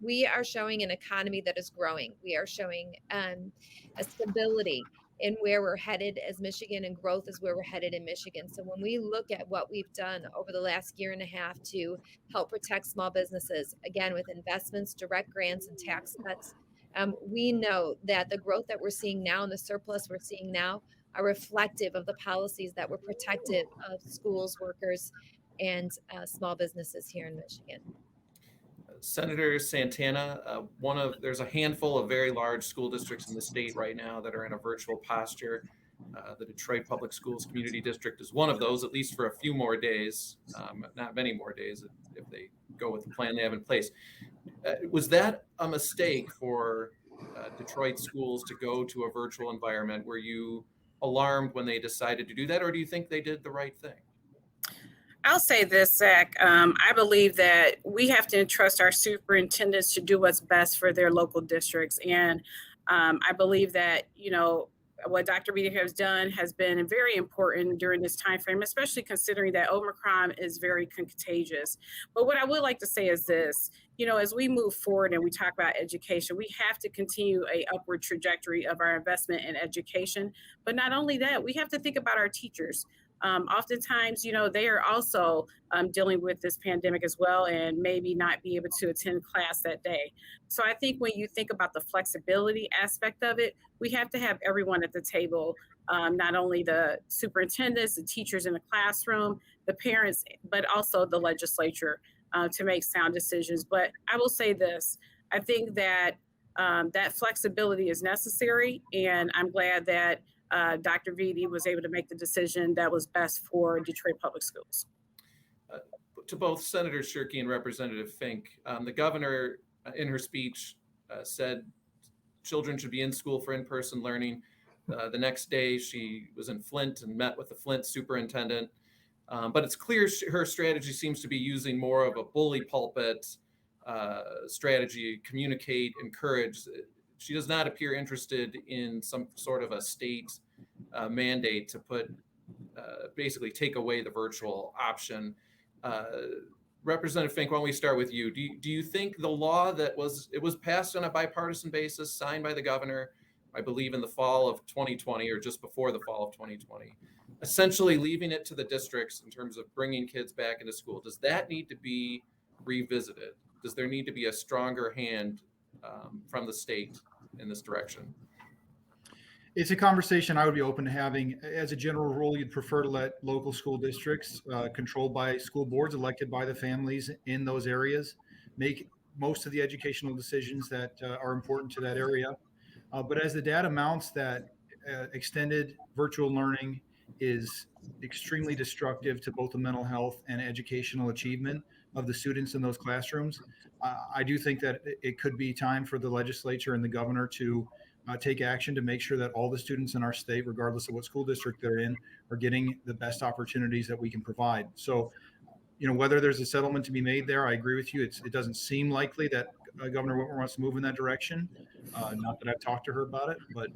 We are showing an economy that is growing. We are showing a stability in where we're headed as Michigan, and growth is where we're headed in Michigan. So when we look at what we've done over the last year and a half to help protect small businesses, again, with investments, direct grants, and tax cuts, we know that the growth that we're seeing now and the surplus we're seeing now are reflective of the policies that were protective of schools, workers, and small businesses here in Michigan. Senator Santana, there's a handful of very large school districts in the state right now that are in a virtual posture. The Detroit Public Schools Community District is one of those, at least for a few more days, not many more days if they go with the plan they have in place. Was that a mistake for Detroit schools to go to a virtual environment? Were you alarmed when they decided to do that, or do you think they did the right thing? I'll say this, Zach. I believe that we have to entrust our superintendents to do what's best for their local districts. And I believe that, what Dr. Beatty has done has been very important during this time frame, especially considering that Omicron is very contagious. But what I would like to say is this, as we move forward and we talk about education, we have to continue a upward trajectory of our investment in education. But not only that, we have to think about our teachers. Oftentimes, they are also dealing with this pandemic as well, and maybe not be able to attend class that day. So I think when you think about the flexibility aspect of it, we have to have everyone at the table, not only the superintendents, the teachers in the classroom, the parents, but also the legislature to make sound decisions. But I will say this, I think that that flexibility is necessary, and I'm glad that Dr. Beatty was able to make the decision that was best for Detroit Public Schools. to both Senator Shirkey and Representative Fink. The governor, in her speech, said children should be in school for in-person learning. The next day, she was in Flint and met with the Flint superintendent. But it's clear her strategy seems to be using more of a bully pulpit strategy, communicate, encourage. She does not appear interested in some sort of a state mandate to basically take away the virtual option. Representative Fink, why don't we start with you? Do you think the law that was passed on a bipartisan basis, signed by the governor, I believe in the fall of 2020 or just before the fall of 2020, essentially leaving it to the districts in terms of bringing kids back into school, does that need to be revisited? Does there need to be a stronger hand from the state in this direction? It's a conversation I would be open to having. As a general rule, you'd prefer to let local school districts controlled by school boards elected by the families in those areas make most of the educational decisions that are important to that area. But as the data mounts that extended virtual learning is extremely destructive to both the mental health and educational achievement of the students in those classrooms, I do think that it could be time for the legislature and the governor to take action to make sure that all the students in our state, regardless of what school district they're in, are getting the best opportunities that we can provide. So, whether there's a settlement to be made there, I agree with you. It doesn't seem likely that Governor Whitmer wants to move in that direction. Not that I've talked to her about it, but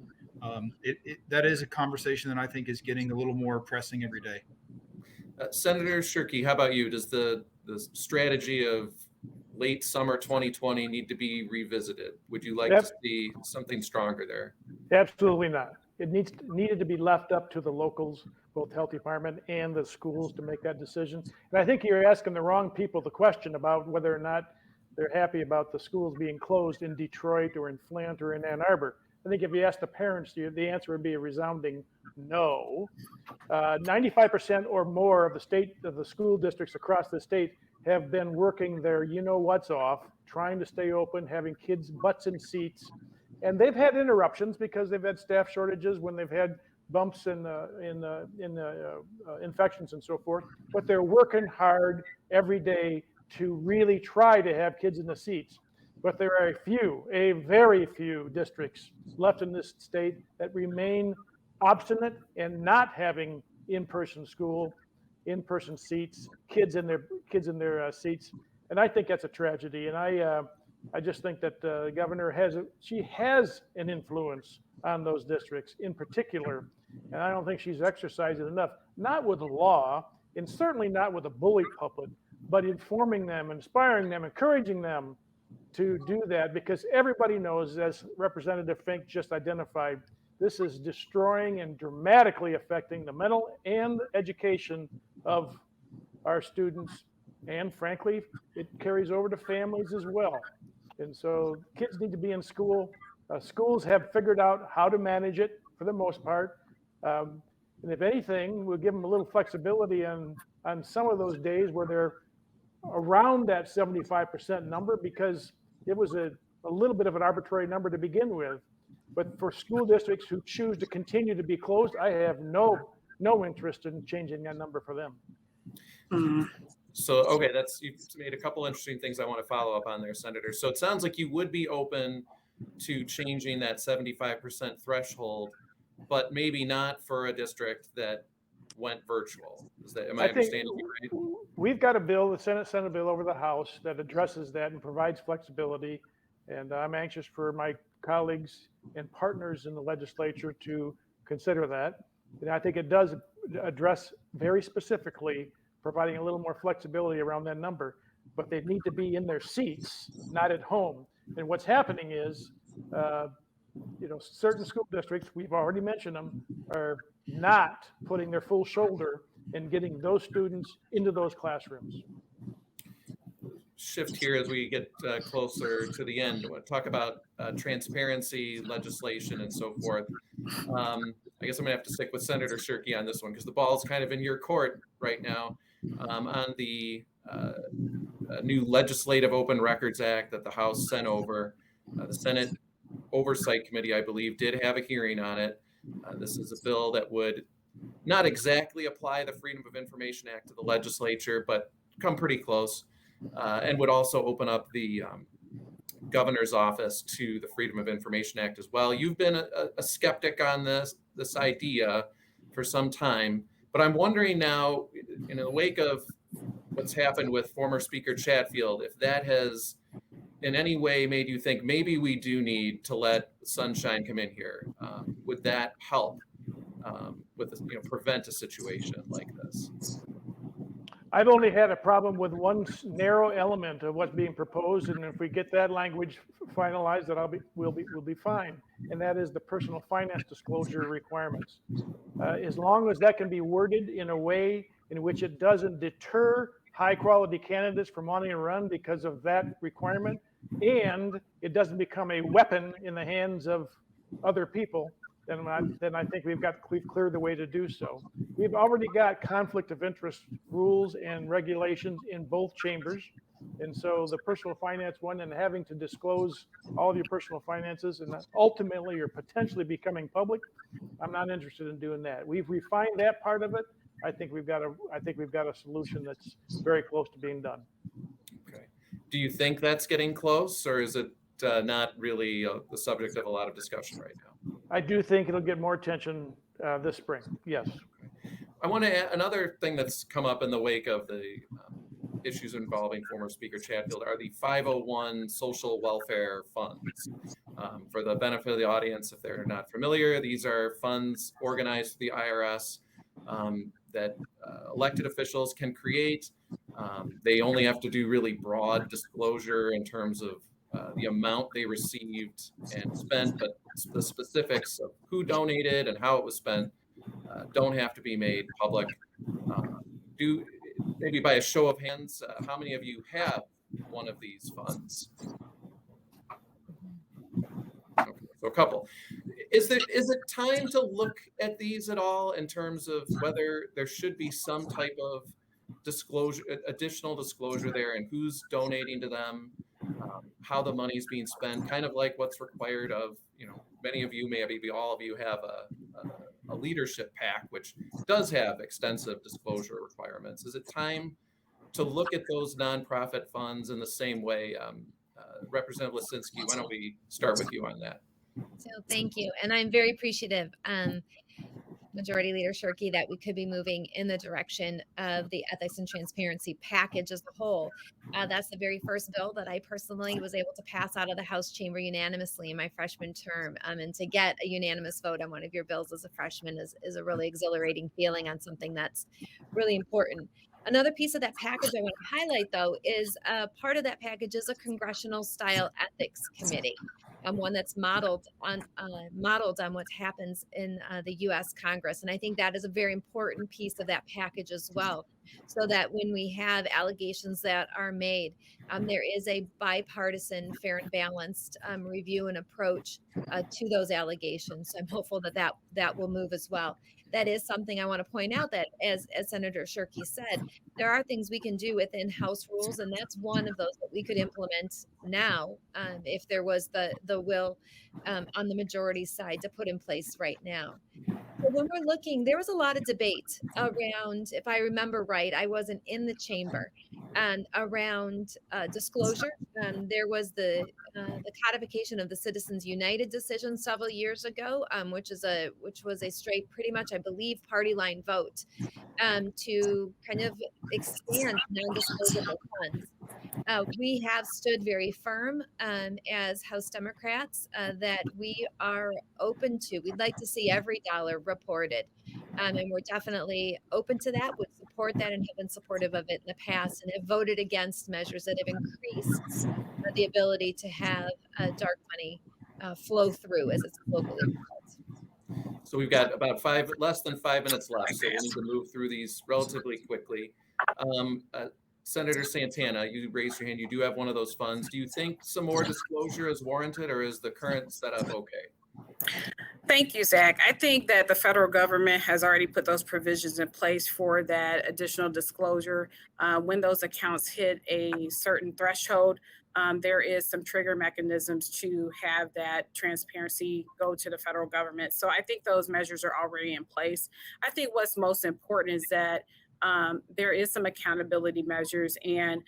that is a conversation that I think is getting a little more pressing every day. Senator Shirkey, how about you? Does the strategy of late summer 2020 need to be revisited? Would you like to see something stronger there? Absolutely not. It needed to be left up to the locals, both health department and the schools, to make that decision. And I think you're asking the wrong people the question about whether or not they're happy about the schools being closed in Detroit or in Flint or in Ann Arbor. I think if you ask the parents, the answer would be a resounding no. 95% or more of the school districts across the state have been working their you-know-what's off, trying to stay open, having kids' butts in seats. And they've had interruptions because they've had staff shortages when they've had bumps in infections and so forth. But they're working hard every day to really try to have kids in the seats. But there are a very few districts left in this state that remain obstinate in not having in-person school, in-person seats, kids in their seats. And I think that's a tragedy. And I just think that the governor has an influence on those districts in particular. And I don't think she's exercised it enough, not with the law, and certainly not with a bully puppet, but informing them, inspiring them, encouraging them to do that, because everybody knows, as Representative Fink just identified, this is destroying and dramatically affecting the mental and education of our students. And frankly, it carries over to families as well. And so kids need to be in school. Schools have figured out how to manage it for the most part. And if anything, we'll give them a little flexibility on some of those days where they're around that 75% number, because it was a little bit of an arbitrary number to begin with. But for school districts who choose to continue to be closed, I have no interest in changing that number for them. So, okay, you've made a couple interesting things I want to follow up on there, Senator. So it sounds like you would be open to changing that 75% threshold, but maybe not for a district that went virtual. Am I understanding you right? We've got a bill, the Senate bill over the House, that addresses that and provides flexibility. And I'm anxious for my colleagues and partners in the legislature to consider that. And I think it does address very specifically providing a little more flexibility around that number, but they need to be in their seats, not at home. And what's happening is, certain school districts, we've already mentioned them, are not putting their full shoulder in getting those students into those classrooms. Shift here as we get closer to the end. We'll talk about transparency legislation and so forth. I guess I'm gonna have to stick with Senator Shirkey on this one, because the ball's kind of in your court right now on the new Legislative Open Records Act that the House sent over. The Senate Oversight Committee, I believe, did have a hearing on it. This is a bill that would not exactly apply the Freedom of Information Act to the legislature, but come pretty close, and would also open up the governor's office to the Freedom of Information Act as well. You've been a skeptic on this idea for some time, but I'm wondering now, in the wake of what's happened with former Speaker Chatfield, if that has in any way made you think maybe we do need to let sunshine come in here. Would that help prevent a situation like this? I've only had a problem with one narrow element of what's being proposed, and if we get that language finalized, that we'll be fine. And that is the personal finance disclosure requirements. As long as that can be worded in a way in which it doesn't deter high quality candidates from wanting to run because of that requirement, and it doesn't become a weapon in the hands of other people, then I think we've cleared the way to do so. We've already got conflict of interest rules and regulations in both chambers. And so the personal finance one and having to disclose all of your personal finances and ultimately or potentially becoming public, I'm not interested in doing that. We've refined that part of it. I think we've got a solution that's very close to being done. Okay. Do you think that's getting close, or is it not really the subject of a lot of discussion right now? I do think it'll get more attention this spring. Yes. I want to add another thing that's come up in the wake of the issues involving former Speaker Chatfield are the 501 social welfare funds. For the benefit of the audience, if they're not familiar, these are funds organized through the IRS that elected officials can create. They only have to do really broad disclosure in terms of the amount they received and spent, but the specifics of who donated and how it was spent don't have to be made public. Maybe by a show of hands, how many of you have one of these funds? Okay, so a couple. Is it time to look at these at all in terms of whether there should be some type of disclosure, additional disclosure there, and who's donating to them, how the money's being spent, kind of like what's required of, many of you, maybe all of you have a leadership pack, which does have extensive disclosure requirements. Is it time to look at those nonprofit funds in the same way? Representative Lisinski, why don't we start with you on that? So thank you. And I'm very appreciative, Majority Leader Shirkey, that we could be moving in the direction of the ethics and transparency package as a whole. That's the very first bill that I personally was able to pass out of the House chamber unanimously in my freshman term. And to get a unanimous vote on one of your bills as a freshman is a really exhilarating feeling on something that's really important. Another piece of that package I want to highlight, though, is part of that package is a congressional style ethics committee. One that's modeled on what happens in the U.S. Congress. And I think that is a very important piece of that package as well, so that when we have allegations that are made, there is a bipartisan, fair and balanced review and approach to those allegations. So I'm hopeful that will move as well. That is something I want to point out, that as Senator Shirkey said, there are things we can do within House rules, and that's one of those that we could implement now if there was the will on the majority side to put in place right now. So when we're looking, there was a lot of debate around, if I remember right, I wasn't in the chamber, and around disclosure. There was the codification of the Citizens United decision several years ago, which was a straight, pretty much, I believe, party line vote to kind of expand non-disclosable funds. We have stood very firm as House Democrats that we are open to. We'd like to see every dollar reported. And we're definitely open to that, would support that, and have been supportive of it in the past, and have voted against measures that have increased the ability to have dark money flow through, as it's locally called. So we've got about less than 5 minutes left, so we need to move through these relatively quickly. Senator Santana, you raised your hand. You do have one of those funds. Do you think some more disclosure is warranted, or is the current setup okay? Thank you, Zach. I think that the federal government has already put those provisions in place for that additional disclosure. When those accounts hit a certain threshold, there is some trigger mechanisms to have that transparency go to the federal government. So I think those measures are already in place. I think what's most important is that there is some accountability measures, and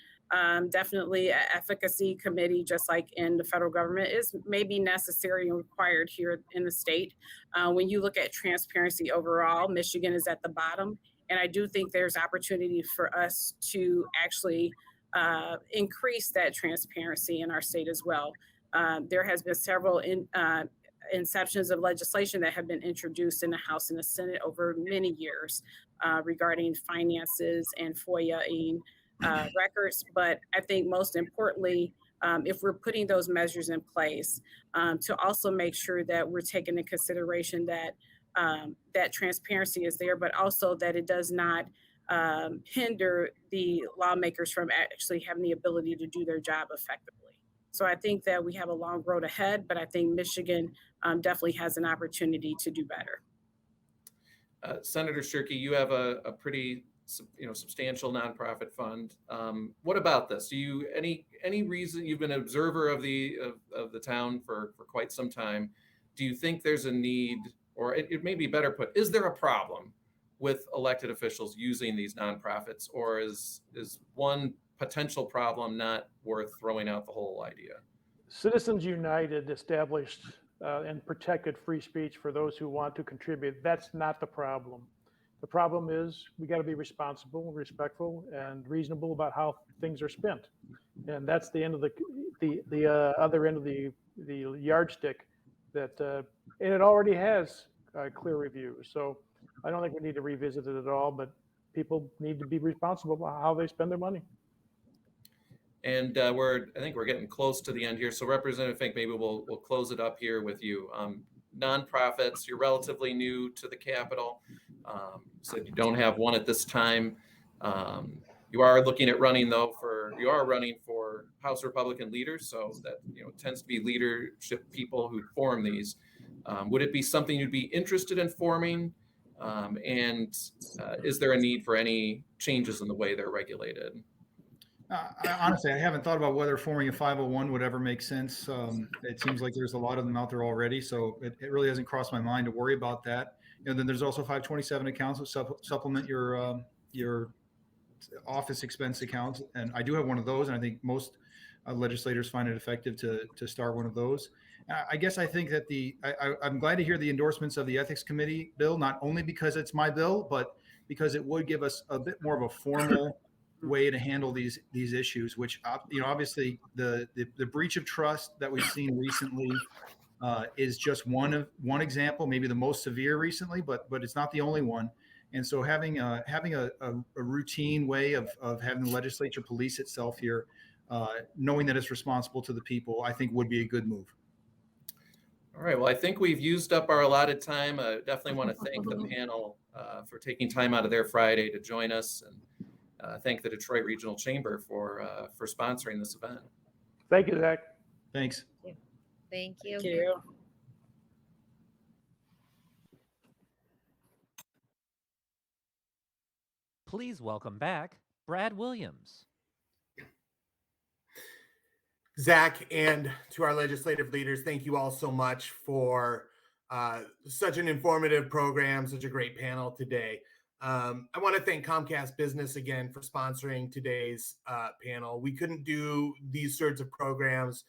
definitely an efficacy committee, just like in the federal government, is maybe necessary and required here in the state. When you look at transparency overall, Michigan is at the bottom. And I do think there's opportunity for us to actually increase that transparency in our state as well. There has been several inceptions of legislation that have been introduced in the House and the Senate over many years regarding finances and FOIA-ing records. But I think most importantly, if we're putting those measures in place, to also make sure that we're taking into consideration that that transparency is there, but also that it does not hinder the lawmakers from actually having the ability to do their job effectively. So I think that we have a long road ahead, but I think Michigan definitely has an opportunity to do better. Senator Shirkey, you have a pretty substantial nonprofit fund. What about this? Do you any reason, you've been an observer of the town for quite some time? Do you think there's a need, or it may be better put, is there a problem with elected officials using these nonprofits, or is one potential problem not worth throwing out the whole idea? Citizens United established and protected free speech for those who want to contribute. That's not the problem. The problem is we got to be responsible, respectful, and reasonable about how things are spent. And that's the end of the other end of the yardstick that, and it already has clear review. So I don't think we need to revisit it at all, but people need to be responsible about how they spend their money. And I think we're getting close to the end here. So Representative Fink, maybe we'll close it up here with you. Nonprofits, you're relatively new to the Capitol. So you don't have one at this time. You are looking at running for House Republican leaders. So that, tends to be leadership people who form these. Would it be something you'd be interested in forming? And is there a need for any changes in the way they're regulated? Honestly, I haven't thought about whether forming a 501 would ever make sense. It seems like there's a lot of them out there already, so it really hasn't crossed my mind to worry about that. And then there's also 527 accounts that supplement your office expense accounts, and I do have one of those, and I think most legislators find it effective to start one of those. I guess I think that I'm glad to hear the endorsements of the Ethics Committee bill, not only because it's my bill, but because it would give us a bit more of a formal way to handle these issues, which obviously the breach of trust that we've seen recently is just one example, maybe the most severe recently, but it's not the only one. And so having a routine way of having the legislature police itself here, knowing that it's responsible to the people, I think would be a good move. All right. Well, I think we've used up our allotted time. I definitely want to thank the panel for taking time out of their Friday to join us, and thank the Detroit Regional Chamber for sponsoring this event. Thank you, Zach. Thanks. Thank you. Thank you. Please welcome back Brad Williams. Zach, and to our legislative leaders, thank you all so much for such an informative program, such a great panel today. I want to thank COMCAST Business again for sponsoring today's panel. We couldn't do these sorts of programs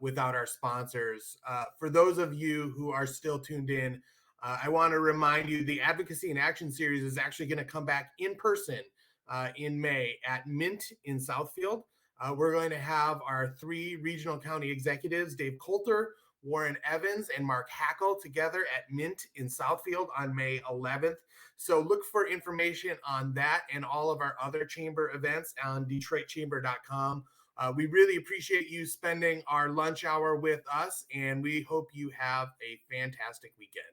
without our sponsors. For those of you who are still tuned in, I want to remind you the Advocacy in Action series is actually going to come back in person in May at Mint in Southfield. We're going to have our 3 regional county executives, Dave Coulter, Warren Evans, and Mark Hackle, together at Mint in Southfield on May 11th. So look for information on that and all of our other chamber events on DetroitChamber.com. We really appreciate you spending our lunch hour with us, and we hope you have a fantastic weekend.